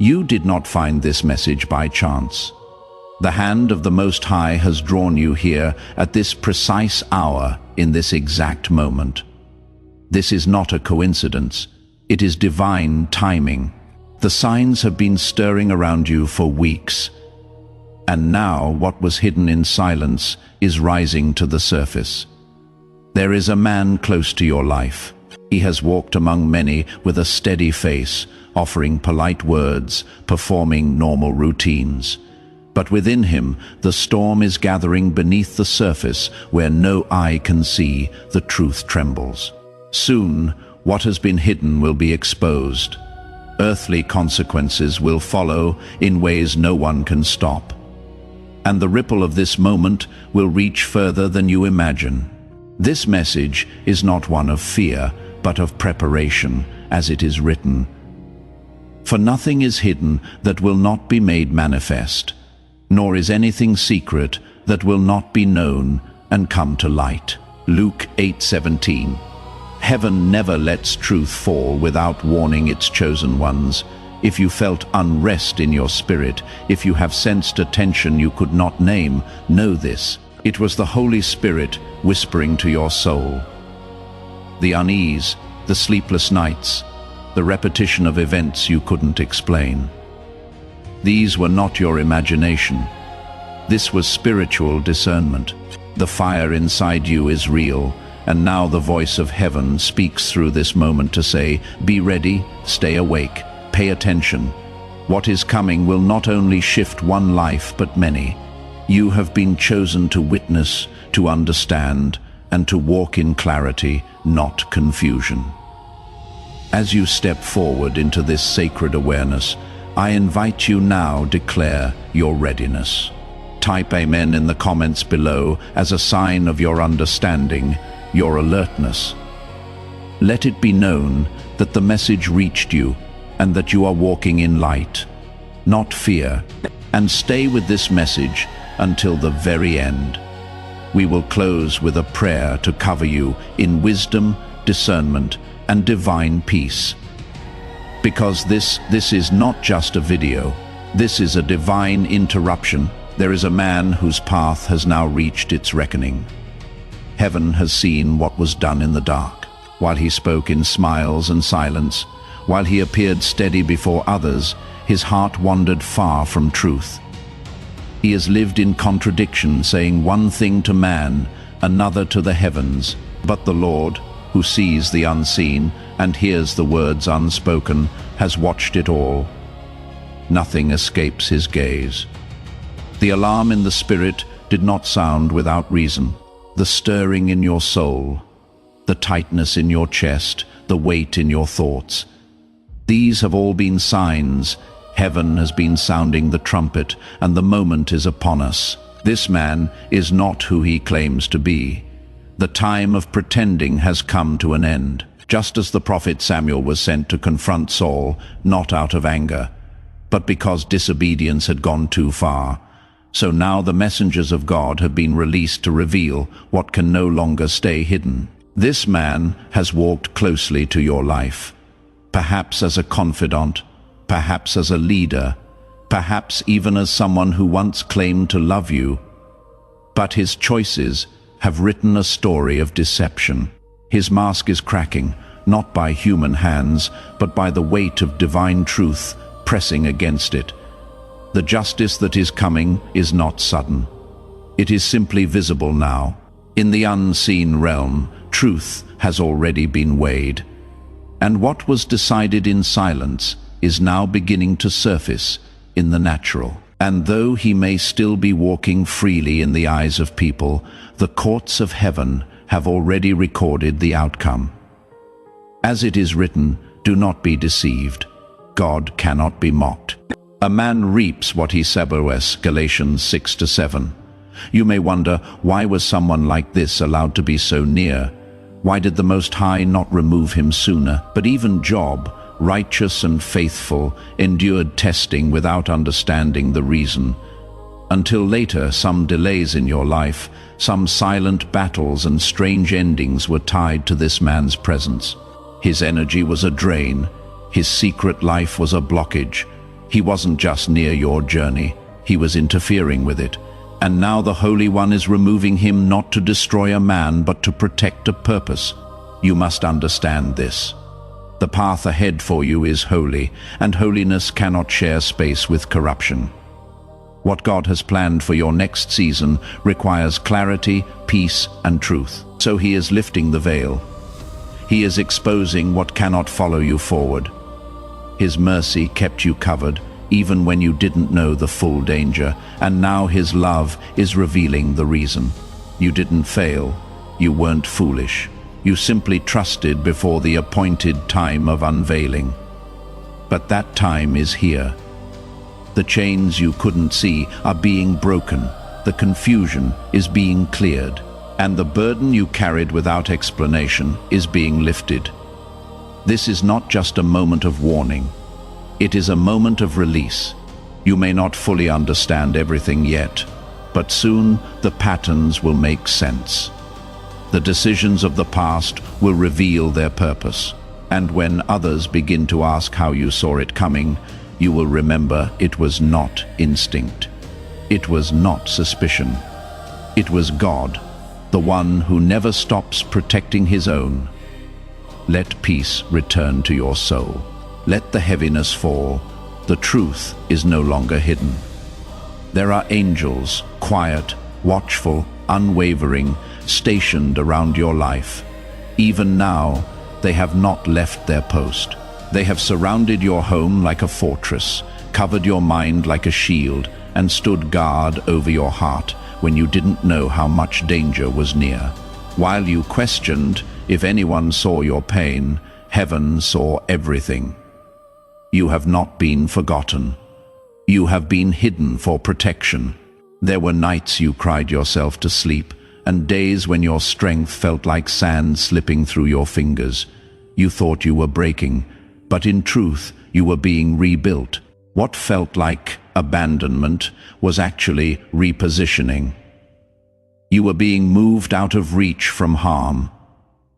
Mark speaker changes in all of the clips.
Speaker 1: You did not find this message by chance. The hand of the Most High has drawn you here at this precise hour, in this exact moment. This is not a coincidence. It is divine timing. The signs have been stirring around you for weeks. And now what was hidden in silence is rising to the surface. There is a man close to your life. He has walked among many with a steady face, offering polite words, performing normal routines. But within him, the storm is gathering beneath the surface where no eye can see. The truth trembles. Soon, what has been hidden will be exposed. Earthly consequences will follow in ways no one can stop. And the ripple of this moment will reach further than you imagine. This message is not one of fear, but of preparation, as it is written. For nothing is hidden that will not be made manifest, nor is anything secret that will not be known and come to light. Luke 8:17. Heaven never lets truth fall without warning its chosen ones. If you felt unrest in your spirit, if you have sensed a tension you could not name, know this. It was the Holy Spirit whispering to your soul. The unease, the sleepless nights, the repetition of events you couldn't explain. These were not your imagination. This was spiritual discernment. The fire inside you is real, and now the voice of heaven speaks through this moment to say, be ready, stay awake, pay attention. What is coming will not only shift one life but many. You have been chosen to witness, to understand, and to walk in clarity, not confusion. As you step forward into this sacred awareness, I invite you now declare your readiness. Type Amen in the comments below as a sign of your understanding, your alertness. Let it be known that the message reached you and that you are walking in light, not fear. And stay with this message until the very end. We will close with a prayer to cover you in wisdom, discernment, and divine peace. Because this is not just a video. This is a divine interruption. There is a man whose path has now reached its reckoning. Heaven has seen what was done in the dark. While he spoke in smiles and silence, while he appeared steady before others, his heart wandered far from truth. He has lived in contradiction, saying one thing to man, another to the heavens. But the Lord, who sees the unseen and hears the words unspoken, has watched it all. Nothing escapes his gaze. The alarm in the spirit did not sound without reason. The stirring in your soul, the tightness in your chest, the weight in your thoughts. These have all been signs. Heaven has been sounding the trumpet, and the moment is upon us. This man is not who he claims to be. The time of pretending has come to an end. Just as the prophet Samuel was sent to confront Saul, not out of anger, but because disobedience had gone too far, so now the messengers of God have been released to reveal what can no longer stay hidden. This man has walked closely to your life, perhaps as a confidant, perhaps as a leader, perhaps even as someone who once claimed to love you. But his choices have written a story of deception. His mask is cracking, not by human hands, but by the weight of divine truth pressing against it. The justice that is coming is not sudden. It is simply visible now. In the unseen realm, truth has already been weighed. And what was decided in silence is now beginning to surface in the natural. And though he may still be walking freely in the eyes of people, the courts of heaven have already recorded the outcome. As it is written, do not be deceived. God cannot be mocked. A man reaps what he sows, Galatians 6-7. You may wonder, why was someone like this allowed to be so near? Why did the Most High not remove him sooner? But even Job, righteous and faithful, endured testing without understanding the reason. Until later, some delays in your life, some silent battles and strange endings were tied to this man's presence. His energy was a drain. His secret life was a blockage. He wasn't just near your journey, he was interfering with it. And now the Holy One is removing him not to destroy a man, but to protect a purpose. You must understand this. The path ahead for you is holy, and holiness cannot share space with corruption. What God has planned for your next season requires clarity, peace, and truth. So he is lifting the veil. He is exposing what cannot follow you forward. His mercy kept you covered, even when you didn't know the full danger, and now his love is revealing the reason. You didn't fail. You weren't foolish. You simply trusted before the appointed time of unveiling. But that time is here. The chains you couldn't see are being broken, the confusion is being cleared, and the burden you carried without explanation is being lifted. This is not just a moment of warning. It is a moment of release. You may not fully understand everything yet, but soon the patterns will make sense. The decisions of the past will reveal their purpose, and when others begin to ask how you saw it coming, you will remember it was not instinct. It was not suspicion. It was God, the one who never stops protecting his own. Let peace return to your soul. Let the heaviness fall. The truth is no longer hidden. There are angels, quiet, watchful, unwavering, stationed around your life. Even now, they have not left their post. They have surrounded your home like a fortress, covered your mind like a shield, and stood guard over your heart when you didn't know how much danger was near. While you questioned if anyone saw your pain, heaven saw everything. You have not been forgotten. You have been hidden for protection. There were nights you cried yourself to sleep, and days when your strength felt like sand slipping through your fingers. You thought you were breaking, but in truth, you were being rebuilt. What felt like abandonment was actually repositioning. You were being moved out of reach from harm.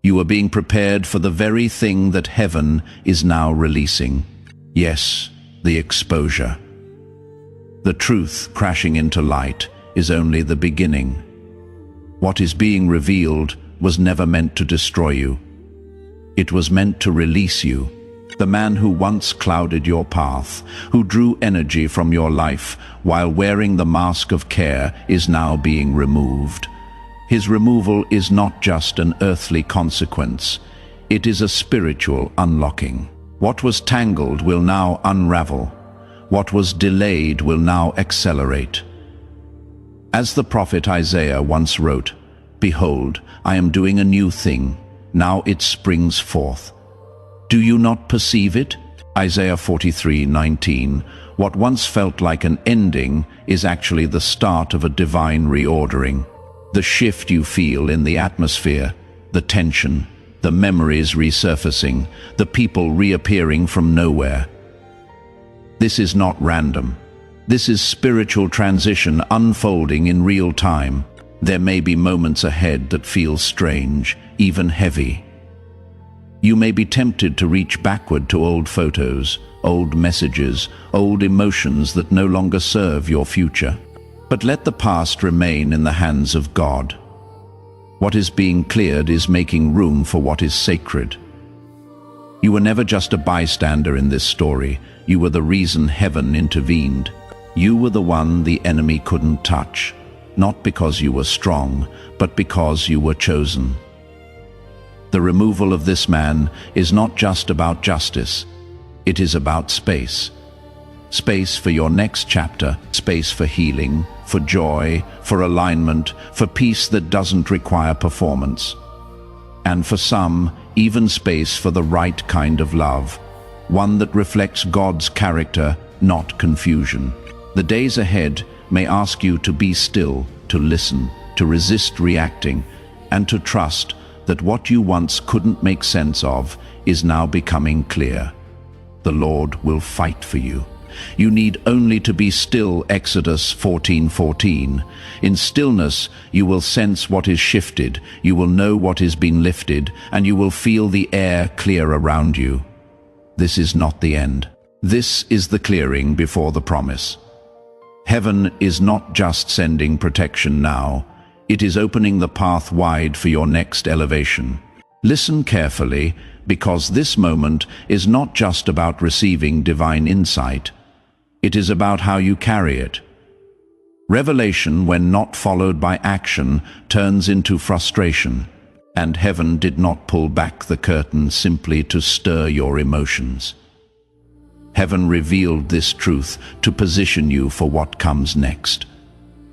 Speaker 1: You were being prepared for the very thing that heaven is now releasing. Yes, the exposure. The truth crashing into light is only the beginning. What is being revealed was never meant to destroy you. It was meant to release you. The man who once clouded your path, who drew energy from your life while wearing the mask of care, is now being removed. His removal is not just an earthly consequence. It is a spiritual unlocking. What was tangled will now unravel. What was delayed will now accelerate. As the prophet Isaiah once wrote, "Behold, I am doing a new thing. Now it springs forth. Do you not perceive it?" Isaiah 43:19. What once felt like an ending is actually the start of a divine reordering. The shift you feel in the atmosphere, the tension, the memories resurfacing, the people reappearing from nowhere. This is not random. This is spiritual transition unfolding in real time. There may be moments ahead that feel strange, even heavy. You may be tempted to reach backward to old photos, old messages, old emotions that no longer serve your future. But let the past remain in the hands of God. What is being cleared is making room for what is sacred. You were never just a bystander in this story. You were the reason heaven intervened. You were the one the enemy couldn't touch, not because you were strong, but because you were chosen. The removal of this man is not just about justice. It is about space. Space for your next chapter, space for healing, for joy, for alignment, for peace that doesn't require performance. And for some, even space for the right kind of love, one that reflects God's character, not confusion. The days ahead may ask you to be still, to listen, to resist reacting, and to trust that what you once couldn't make sense of is now becoming clear. The Lord will fight for you. You need only to be still, Exodus 14:14. In stillness, you will sense what is shifted, you will know what is being lifted, and you will feel the air clear around you. This is not the end. This is the clearing before the promise. Heaven is not just sending protection now, it is opening the path wide for your next elevation. Listen carefully, because this moment is not just about receiving divine insight, it is about how you carry it. Revelation, when not followed by action, turns into frustration, and heaven did not pull back the curtain simply to stir your emotions. Heaven revealed this truth to position you for what comes next.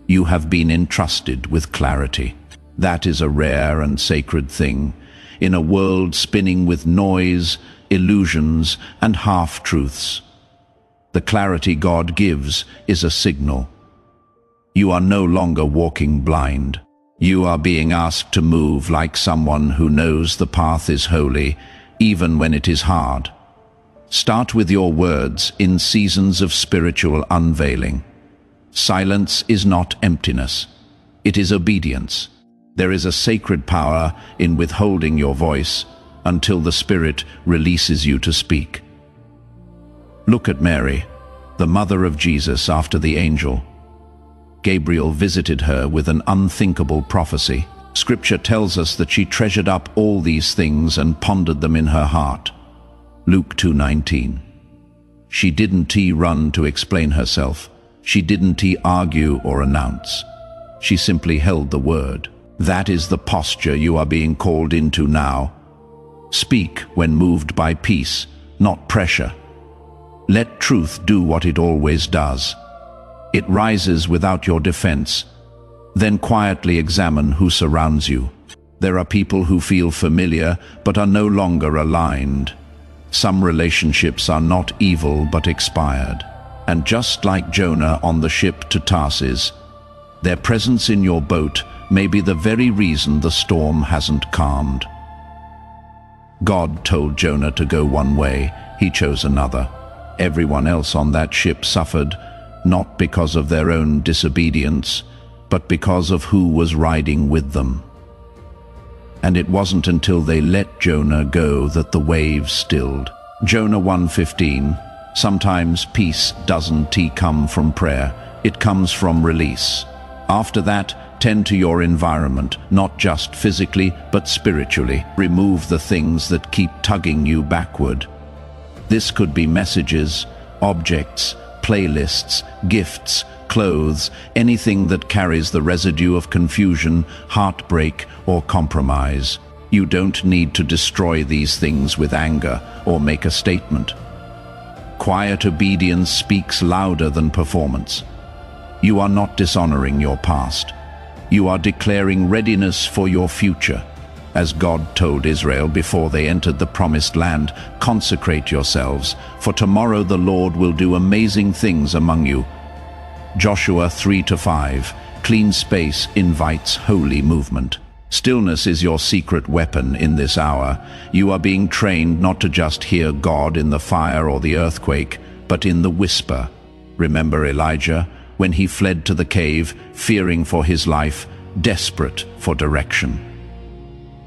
Speaker 1: You have been entrusted with clarity. That is a rare and sacred thing, in a world spinning with noise, illusions, and half-truths. The clarity God gives is a signal. You are no longer walking blind. You are being asked to move like someone who knows the path is holy, even when it is hard. Start with your words in seasons of spiritual unveiling. Silence is not emptiness. It is obedience. There is a sacred power in withholding your voice until the Spirit releases you to speak. Look at Mary, the mother of Jesus after the angel. Gabriel visited her with an unthinkable prophecy. Scripture tells us that she treasured up all these things and pondered them in her heart. Luke 2:19. She didn't run to explain herself. She didn't argue or announce. She simply held the word. That is the posture you are being called into now. Speak when moved by peace, not pressure. Let truth do what it always does. It rises without your defense. Then quietly examine who surrounds you. There are people who feel familiar but are no longer aligned. Some relationships are not evil but expired. And just like Jonah on the ship to Tarsus, their presence in your boat may be the very reason the storm hasn't calmed. God told Jonah to go one way, he chose another. Everyone else on that ship suffered, not because of their own disobedience, but because of who was riding with them. And it wasn't until they let Jonah go that the waves stilled. Jonah 1:15, sometimes peace doesn't come from prayer, it comes from release. After that, tend to your environment, not just physically, but spiritually. Remove the things that keep tugging you backward. This could be messages, objects, playlists, gifts, clothes, anything that carries the residue of confusion, heartbreak, or compromise. You don't need to destroy these things with anger or make a statement. Quiet obedience speaks louder than performance. You are not dishonoring your past. You are declaring readiness for your future. As God told Israel before they entered the promised land, consecrate yourselves, for tomorrow the Lord will do amazing things among you. Joshua 3-5, clean space invites holy movement. Stillness is your secret weapon in this hour. You are being trained not to just hear God in the fire or the earthquake, but in the whisper. Remember Elijah, when he fled to the cave, fearing for his life, desperate for direction.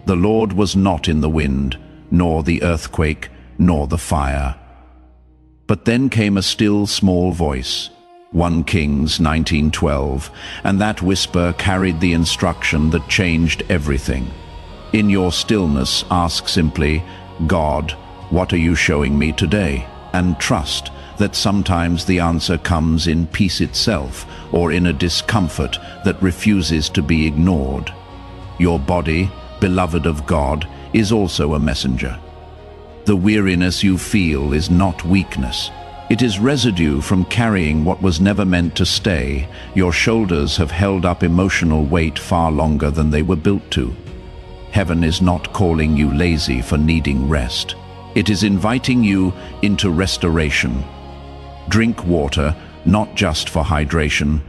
Speaker 1: The Lord was not in the wind, nor the earthquake, nor the fire. But then came a still small voice, 1 Kings 19:12, and that whisper carried the instruction that changed everything. In your stillness, ask simply, God, what are you showing me today? And trust that sometimes the answer comes in peace itself, or in a discomfort that refuses to be ignored. Your body, beloved of God, is also a messenger. The weariness you feel is not weakness. It is residue from carrying what was never meant to stay. Your shoulders have held up emotional weight far longer than they were built to. Heaven is not calling you lazy for needing rest. It is inviting you into restoration. Drink water, not just for hydration,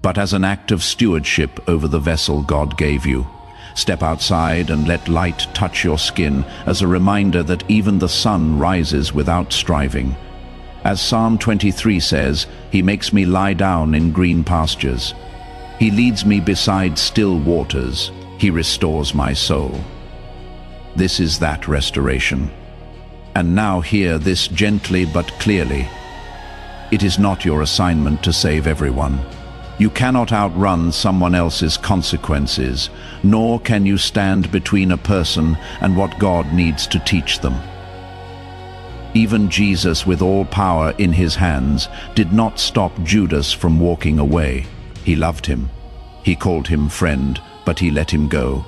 Speaker 1: but as an act of stewardship over the vessel God gave you. Step outside and let light touch your skin as a reminder that even the sun rises without striving. As Psalm 23 says, He makes me lie down in green pastures. He leads me beside still waters. He restores my soul. This is that restoration. And now hear this gently but clearly. It is not your assignment to save everyone. You cannot outrun someone else's consequences, nor can you stand between a person and what God needs to teach them. Even Jesus, with all power in his hands, did not stop Judas from walking away. He loved him. He called him friend, but he let him go.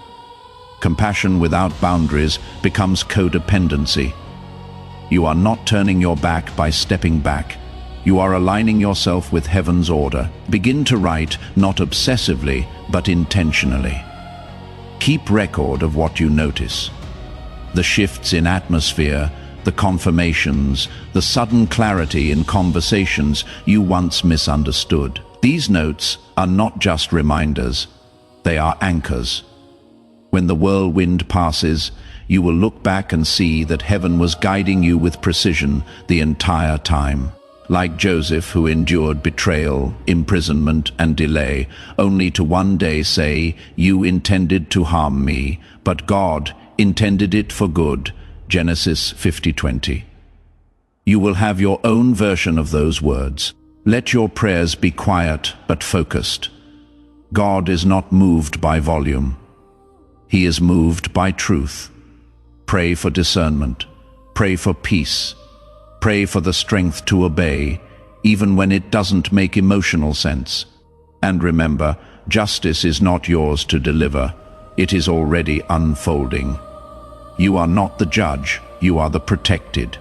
Speaker 1: Compassion without boundaries becomes codependency. You are not turning your back by stepping back. You are aligning yourself with heaven's order. Begin to write, not obsessively, but intentionally. Keep record of what you notice. The shifts in atmosphere, the confirmations, the sudden clarity in conversations you once misunderstood. These notes are not just reminders, they are anchors. When the whirlwind passes, you will look back and see that heaven was guiding you with precision the entire time. Like Joseph, who endured betrayal, imprisonment, and delay, only to one day say, "You intended to harm me, but God intended it for good." Genesis 50:20. You will have your own version of those words. Let your prayers be quiet but focused. God is not moved by volume. He is moved by truth. Pray for discernment. Pray for peace. Pray for the strength to obey, even when it doesn't make emotional sense. And remember, justice is not yours to deliver. It is already unfolding. You are not the judge, you are the protected.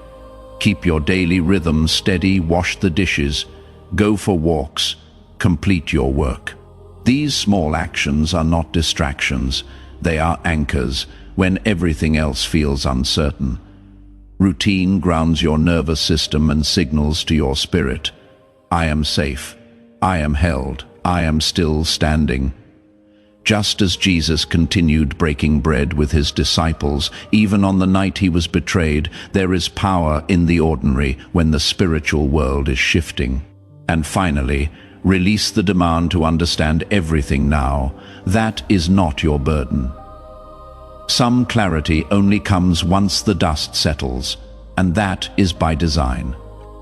Speaker 1: Keep your daily rhythm steady, wash the dishes, go for walks, complete your work. These small actions are not distractions, they are anchors when everything else feels uncertain. Routine grounds your nervous system and signals to your spirit. I am safe, I am held, I am still standing. Just as Jesus continued breaking bread with his disciples, even on the night he was betrayed, there is power in the ordinary when the spiritual world is shifting. And finally, release the demand to understand everything now. That is not your burden. Some clarity only comes once the dust settles, and that is by design.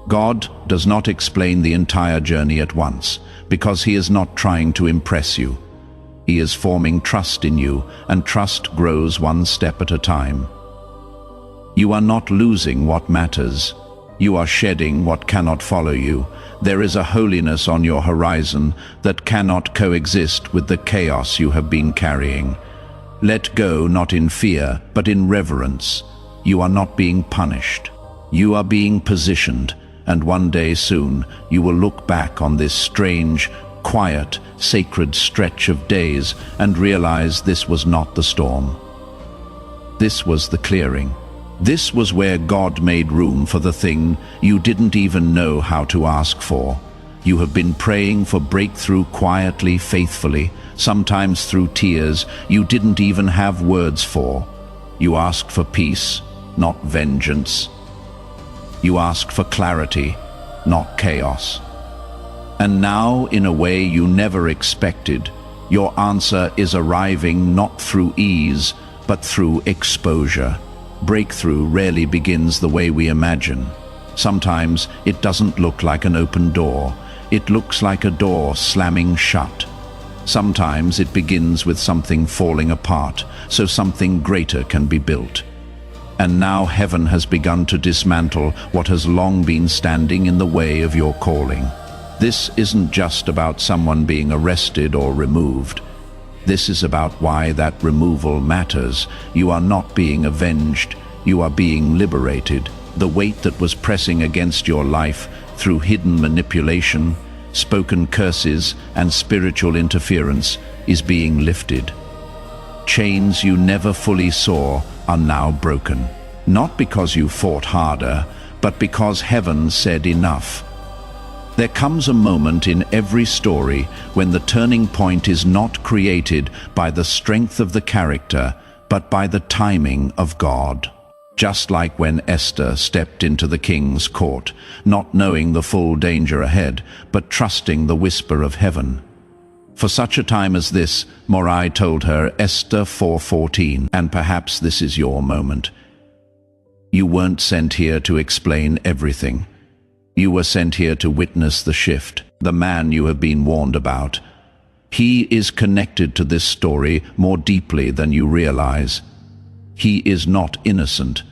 Speaker 1: God does not explain the entire journey at once, because he is not trying to impress you. He is forming trust in you, and trust grows one step at a time. You are not losing what matters. You are shedding what cannot follow you. There is a holiness on your horizon that cannot coexist with the chaos you have been carrying. Let go, not in fear, but in reverence. You are not being punished. You are being positioned, and one day soon you will look back on this strange, quiet, sacred stretch of days and realize this was not the storm. This was the clearing. This was where God made room for the thing you didn't even know how to ask for. You have been praying for breakthrough quietly, faithfully, sometimes through tears you didn't even have words for. You asked for peace, not vengeance. You asked for clarity, not chaos. And now, in a way you never expected, your answer is arriving not through ease, but through exposure. Breakthrough rarely begins the way we imagine. Sometimes it doesn't look like an open door. It looks like a door slamming shut. Sometimes it begins with something falling apart, so something greater can be built. And now heaven has begun to dismantle what has long been standing in the way of your calling. This isn't just about someone being arrested or removed. This is about why that removal matters. You are not being avenged, you are being liberated. The weight that was pressing against your life through hidden manipulation, spoken curses, and spiritual interference is being lifted. Chains you never fully saw are now broken. Not because you fought harder, but because heaven said enough. There comes a moment in every story when the turning point is not created by the strength of the character, but by the timing of God. Just like when Esther stepped into the king's court, not knowing the full danger ahead, but trusting the whisper of heaven. For such a time as this, Morai told her, Esther 4:14, and perhaps this is your moment. You weren't sent here to explain everything. You were sent here to witness the shift, the man you have been warned about. He is connected to this story more deeply than you realize. He is not innocent,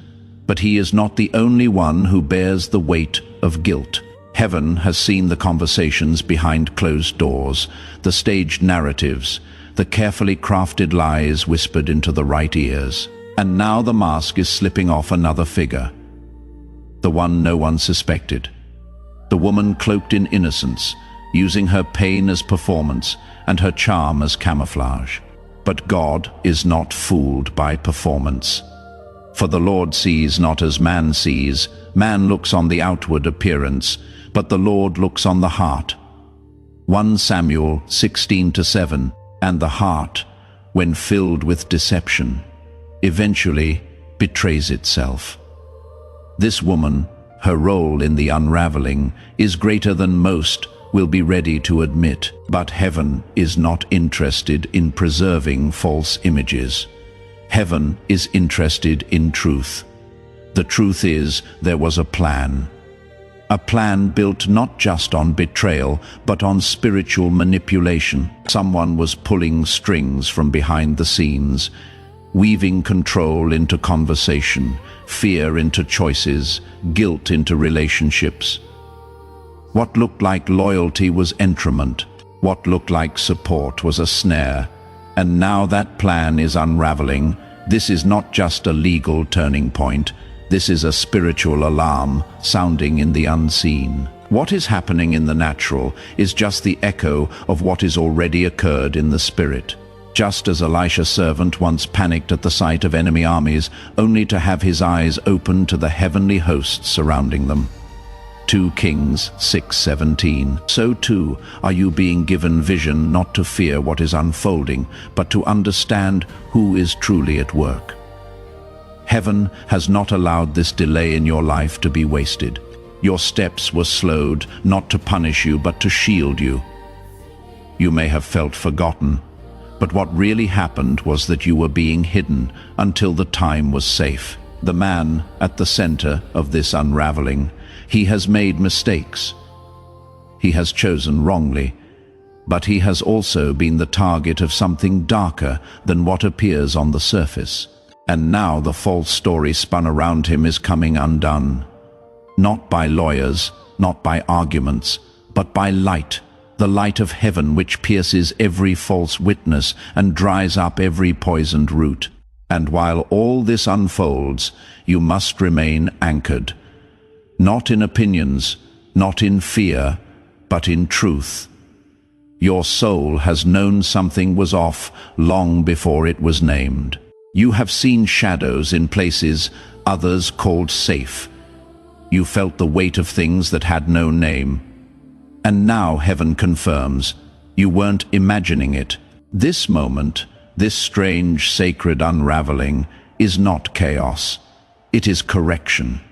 Speaker 1: but he is not the only one who bears the weight of guilt. Heaven has seen the conversations behind closed doors, the staged narratives, the carefully crafted lies whispered into the right ears. And now the mask is slipping off another figure, the one no one suspected. The woman cloaked in innocence, using her pain as performance and her charm as camouflage. But God is not fooled by performance. For the Lord sees not as man sees. Man looks on the outward appearance, but the Lord looks on the heart. 1 Samuel 16:7. And the heart, when filled with deception, eventually betrays itself. This woman, her role in the unraveling, is greater than most will be ready to admit, but heaven is not interested in preserving false images. Heaven is interested in truth. The truth is, there was a plan. A plan built not just on betrayal, but on spiritual manipulation. Someone was pulling strings from behind the scenes, weaving control into conversation, fear into choices, guilt into relationships. What looked like loyalty was entrapment. What looked like support was a snare. And now that plan is unraveling. This is not just a legal turning point. This is a spiritual alarm sounding in the unseen. What is happening in the natural is just the echo of what is already occurred in the spirit. Just as Elisha's servant once panicked at the sight of enemy armies, only to have his eyes open to the heavenly hosts surrounding them. 2 Kings 6:17. So too are you being given vision not to fear what is unfolding, but to understand who is truly at work. Heaven has not allowed this delay in your life to be wasted. Your steps were slowed, not to punish you, but to shield you. You may have felt forgotten, but what really happened was that you were being hidden until the time was safe. The man at the center of this unraveling, he has made mistakes. He has chosen wrongly, but he has also been the target of something darker than what appears on the surface. And now the false story spun around him is coming undone. Not by lawyers, not by arguments, but by light, the light of heaven which pierces every false witness and dries up every poisoned root. And while all this unfolds, you must remain anchored. Not in opinions, not in fear, but in truth. Your soul has known something was off long before it was named. You have seen shadows in places others called safe. You felt the weight of things that had no name. And now heaven confirms, you weren't imagining it. This moment, this strange sacred unraveling, is not chaos. It is correction.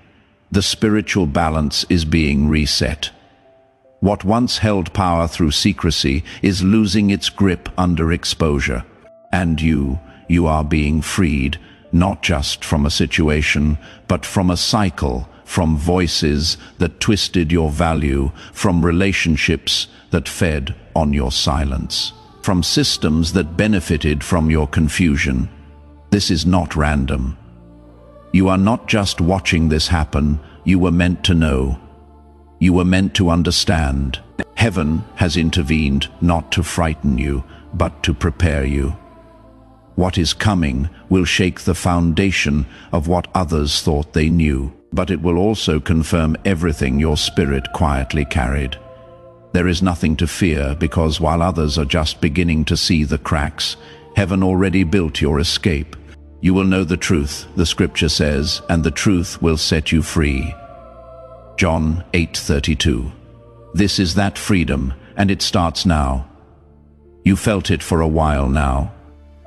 Speaker 1: The spiritual balance is being reset. What once held power through secrecy is losing its grip under exposure. And you are being freed, not just from a situation, but from a cycle, from voices that twisted your value, from relationships that fed on your silence, from systems that benefited from your confusion. This is not random. You are not just watching this happen, you were meant to know. You were meant to understand. Heaven has intervened not to frighten you, but to prepare you. What is coming will shake the foundation of what others thought they knew, but it will also confirm everything your spirit quietly carried. There is nothing to fear, because while others are just beginning to see the cracks, heaven already built your escape. You will know the truth, the scripture says, and the truth will set you free. John 8:32. This is that freedom, and it starts now. You felt it for a while now.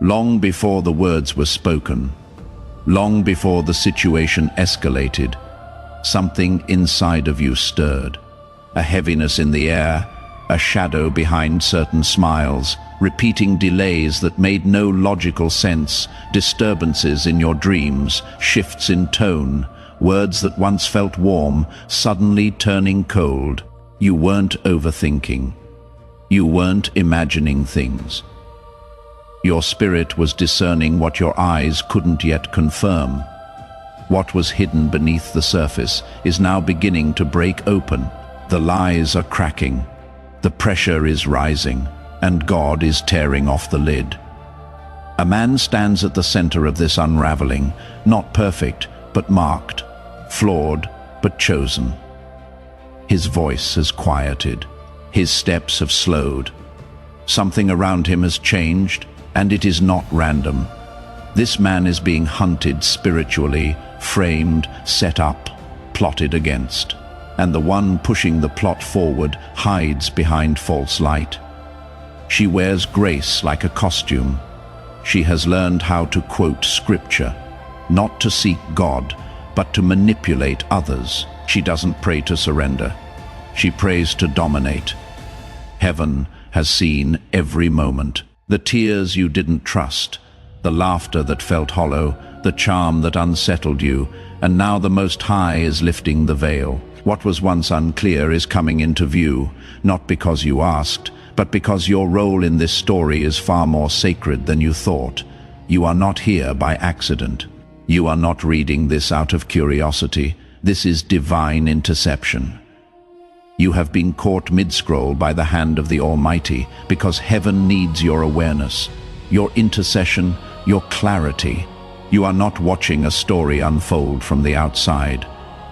Speaker 1: Long before the words were spoken, long before the situation escalated, something inside of you stirred. A heaviness in the air, a shadow behind certain smiles, repeating delays that made no logical sense, disturbances in your dreams, shifts in tone, Words that once felt warm, suddenly turning cold. You weren't overthinking. You weren't imagining things. Your spirit was discerning what your eyes couldn't yet confirm. What was hidden beneath the surface is now beginning to break open. The lies are cracking. The pressure is rising, and God is tearing off the lid. A man stands at the center of this unraveling, not perfect, but marked, flawed, but chosen. His voice has quieted. His steps have slowed. Something around him has changed, and it is not random. This man is being hunted spiritually, framed, set up, plotted against. And the one pushing the plot forward hides behind false light. She wears grace like a costume. She has learned how to quote scripture, not to seek God, but to manipulate others. She doesn't pray to surrender. She prays to dominate. Heaven has seen every moment. The tears you didn't trust, the laughter that felt hollow, the charm that unsettled you, and now the Most High is lifting the veil. What was once unclear is coming into view, not because you asked, but because your role in this story is far more sacred than you thought. You are not here by accident. You are not reading this out of curiosity. This is divine interception. You have been caught mid-scroll by the hand of the Almighty because heaven needs your awareness, your intercession, your clarity. You are not watching a story unfold from the outside.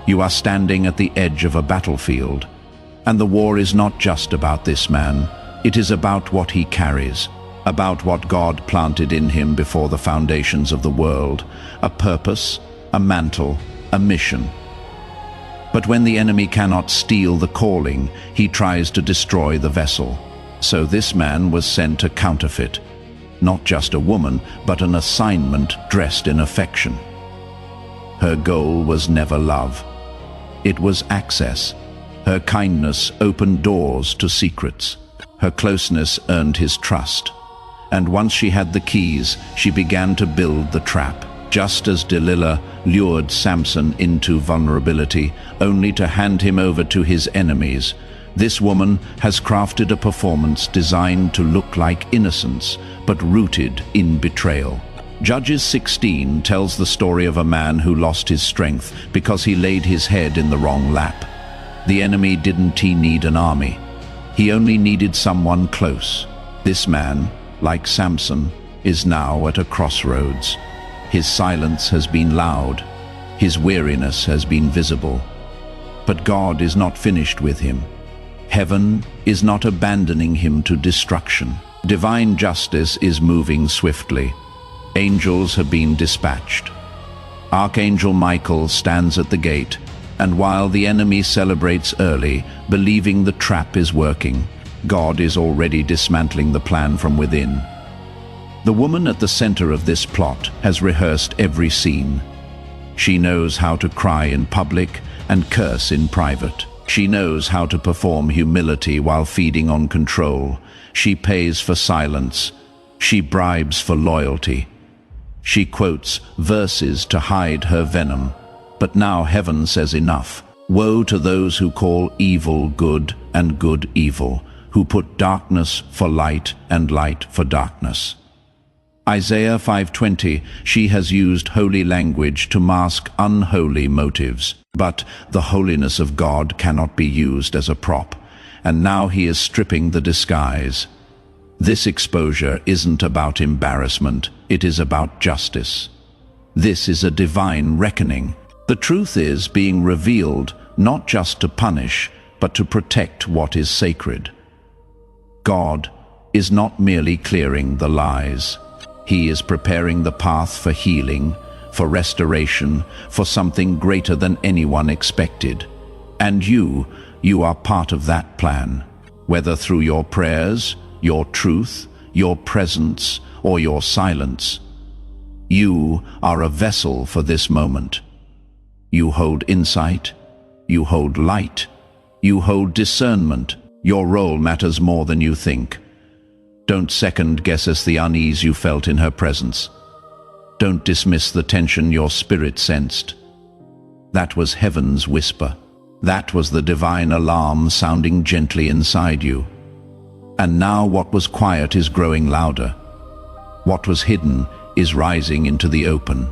Speaker 1: You are standing at the edge of a battlefield. And the war is not just about this man. It is about what he carries, about what God planted in him before the foundations of the world, a purpose, a mantle, a mission. But when the enemy cannot steal the calling, he tries to destroy the vessel. So this man was sent a counterfeit, not just a woman, but an assignment dressed in affection. Her goal was never love. It was access. Her kindness opened doors to secrets. Her closeness earned his trust. And once she had the keys, she began to build the trap. Just as Delilah lured Samson into vulnerability, only to hand him over to his enemies, this woman has crafted a performance designed to look like innocence, but rooted in betrayal. Judges 16 tells the story of a man who lost his strength because he laid his head in the wrong lap. The enemy didn't need an army. He only needed someone close. This man, like Samson, is now at a crossroads. His silence has been loud. His weariness has been visible. But God is not finished with him. Heaven is not abandoning him to destruction. Divine justice is moving swiftly. Angels have been dispatched. Archangel Michael stands at the gate, and while the enemy celebrates early, believing the trap is working, God is already dismantling the plan from within. The woman at the center of this plot has rehearsed every scene. She knows how to cry in public and curse in private. She knows how to perform humility while feeding on control. She pays for silence. She bribes for loyalty. She quotes verses to hide her venom. But now heaven says enough. Woe to those who call evil good and good evil, who put darkness for light and light for darkness. Isaiah 5:20, she has used holy language to mask unholy motives. But the holiness of God cannot be used as a prop, and now he is stripping the disguise. This exposure isn't about embarrassment, it is about justice. This is a divine reckoning. The truth is being revealed not just to punish, but to protect what is sacred. God is not merely clearing the lies. He is preparing the path for healing, for restoration, for something greater than anyone expected. And you are part of that plan, whether through your prayers, your truth, your presence, or your silence. You are a vessel for this moment. You hold insight, you hold light, you hold discernment. Your role matters more than you think. Don't second-guess the unease you felt in her presence. Don't dismiss the tension your spirit sensed. That was heaven's whisper. That was the divine alarm sounding gently inside you. And now what was quiet is growing louder. What was hidden is rising into the open.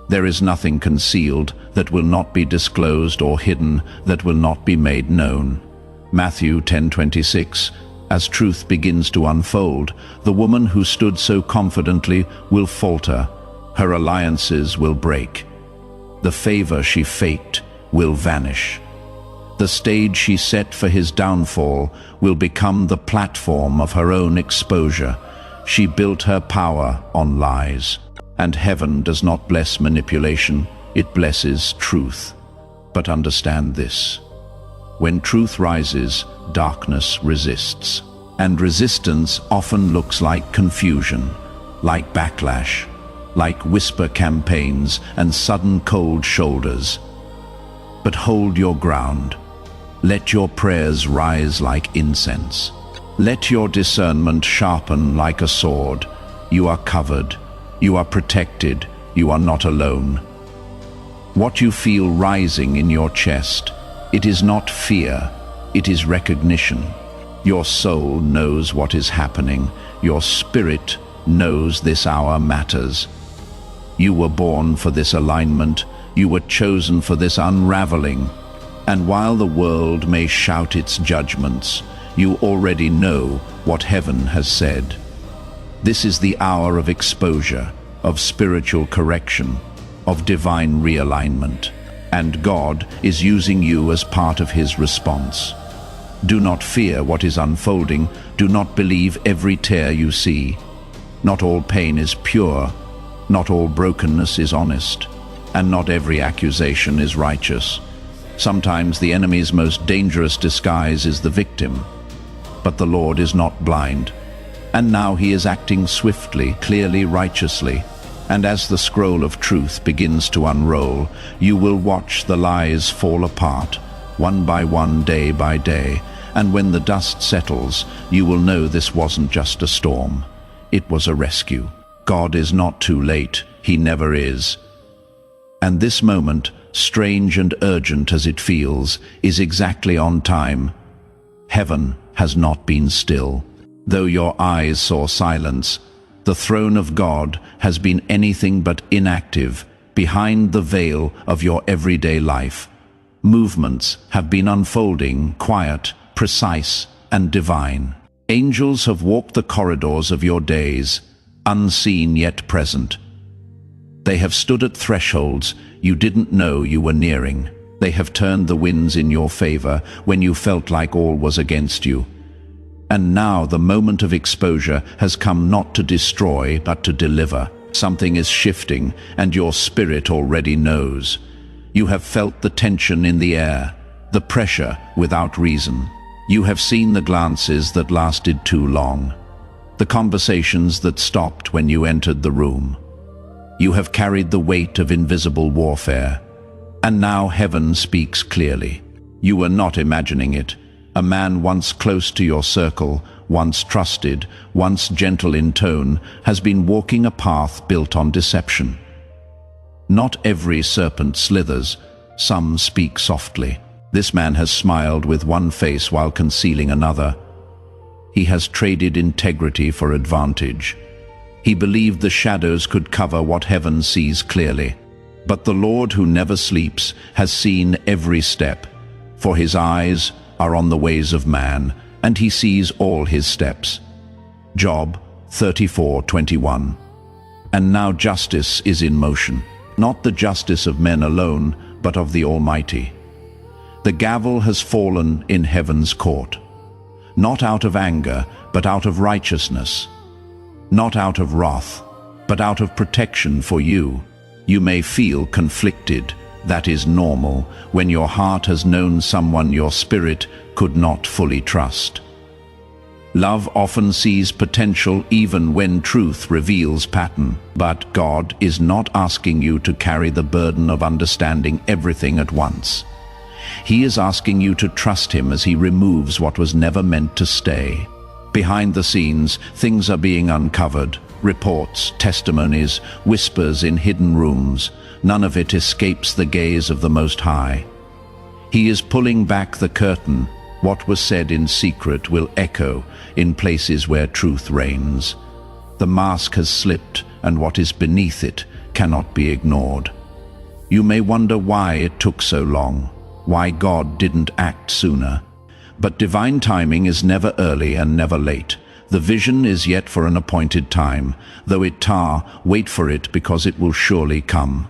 Speaker 1: There is nothing concealed that will not be disclosed, or hidden that will not be made known. Matthew 10:26. As truth begins to unfold, the woman who stood so confidently will falter. Her alliances will break. The favor she faked will vanish. The stage she set for his downfall will become the platform of her own exposure. She built her power on lies. And heaven does not bless manipulation, it blesses truth. But understand this: when truth rises, darkness resists. And resistance often looks like confusion, like backlash, like whisper campaigns and sudden cold shoulders. But hold your ground. Let your prayers rise like incense. Let your discernment sharpen like a sword. You are covered. You are protected. You are not alone. What you feel rising in your chest, it is not fear, it is recognition. Your soul knows what is happening. Your spirit knows this hour matters. You were born for this alignment. You were chosen for this unraveling. And while the world may shout its judgments, you already know what heaven has said. This is the hour of exposure, of spiritual correction, of divine realignment. And God is using you as part of his response. Do not fear what is unfolding. Do not believe every tear you see. Not all pain is pure. Not all brokenness is honest. And not every accusation is righteous. Sometimes the enemy's most dangerous disguise is the victim. But the Lord is not blind. And now he is acting swiftly, clearly, righteously. And as the scroll of truth begins to unroll, you will watch the lies fall apart, one by one, day by day. And when the dust settles, you will know this wasn't just a storm. It was a rescue. God is not too late. He never is. And this moment, strange and urgent as it feels, is exactly on time. Heaven has not been still. Though your eyes saw silence, the throne of God has been anything but inactive. Behind the veil of your everyday life, movements have been unfolding, quiet, precise, and divine. Angels have walked the corridors of your days, unseen yet present. They have stood at thresholds you didn't know you were nearing. They have turned the winds in your favor when you felt like all was against you. And now the moment of exposure has come, not to destroy, but to deliver. Something is shifting, and your spirit already knows. You have felt the tension in the air, the pressure without reason. You have seen the glances that lasted too long, the conversations that stopped when you entered the room. You have carried the weight of invisible warfare. And now heaven speaks clearly. You were not imagining it. A man once close to your circle, once trusted, once gentle in tone, has been walking a path built on deception. Not every serpent slithers, some speak softly. This man has smiled with one face while concealing another. He has traded integrity for advantage. He believed the shadows could cover what heaven sees clearly. But the Lord, who never sleeps, has seen every step, for his eyes are on the ways of man, and he sees all his steps. Job 34:21. And now justice is in motion, not the justice of men alone, but of the Almighty. The gavel has fallen in heaven's court, not out of anger, but out of righteousness, not out of wrath, but out of protection for you. You may feel conflicted. That is normal when your heart has known someone your spirit could not fully trust. Love often sees potential even when truth reveals pattern. But God is not asking you to carry the burden of understanding everything at once. He is asking you to trust him as he removes what was never meant to stay. Behind the scenes, things are being uncovered. Reports, testimonies, whispers in hidden rooms. none of it escapes the gaze of the Most High. He is pulling back the curtain. What was said in secret will echo in places where truth reigns. The mask has slipped, and what is beneath it cannot be ignored. You may wonder why it took so long, why God didn't act sooner. But divine timing is never early and never late. The vision is yet for an appointed time. Though it tar, wait for it, because it will surely come.